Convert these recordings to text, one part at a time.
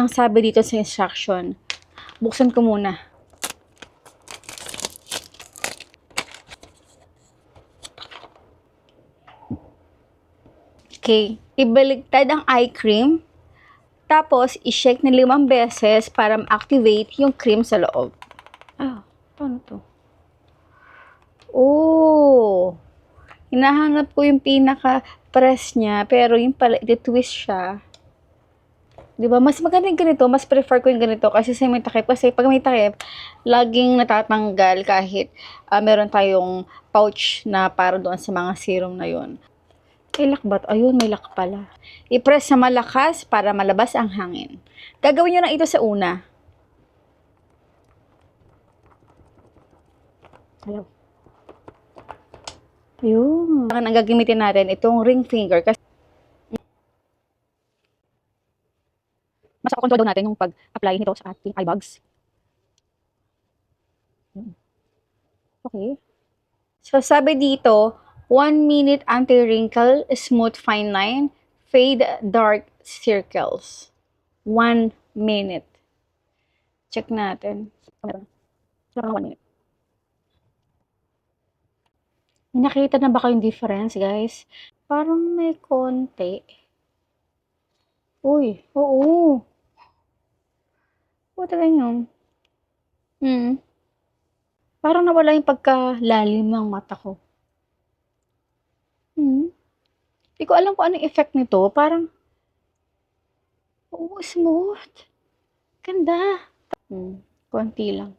ng sabi dito sa instruction. Buksan ko muna. Okay, ibaligtad ang eye cream, tapos i-shake na 5 beses para ma-activate yung cream sa loob. Paano to? Oh, hinahanap ko yung pinaka-press niya, pero yung pala, i-twist siya. Diba? Mas maganda yung ganito, mas prefer ko yung ganito kasi sa may takip. Kasi pag may takip, laging natatanggal kahit meron tayong pouch na para doon sa mga serum na yun. May lock ba? Ayun, may lock pala. I-press sa malakas para malabas ang hangin. Gagawin nyo na ito sa una. Hello. Ayun. Ang gagamitin natin, itong ring finger. Kasi mas control daw natin yung pag-apply nito sa ating eye bags. Okay. So, sabi dito, 1 minute anti-wrinkle, smooth fine line, fade dark circles. 1 minute. Check natin. Meron. 1 minute. Nakita na ba kayong difference, guys? Parang may konti. Uy, oo. Talaga yun. Parang nawala yung pagkalalim ng mata ko. Hindi ko alam kung anong effect nito. Parang, smooth. Ganda. Konti lang.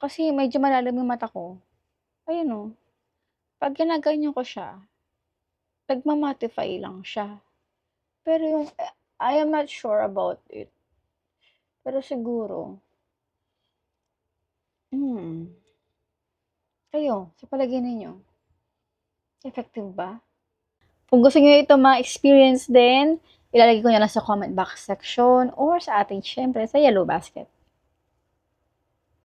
Kasi medyo malalim yung mata ko. Ayun o. Pag ginaganyan ko siya, nagmamattify lang siya. Pero yung, I am not sure about it. Pero siguro, kayo, sa palagay ninyo, effective ba? Kung gusto niyo ito ma-experience din, ilalagay ko na lang sa comment box section or sa ating, syempre, sa Yellow Basket.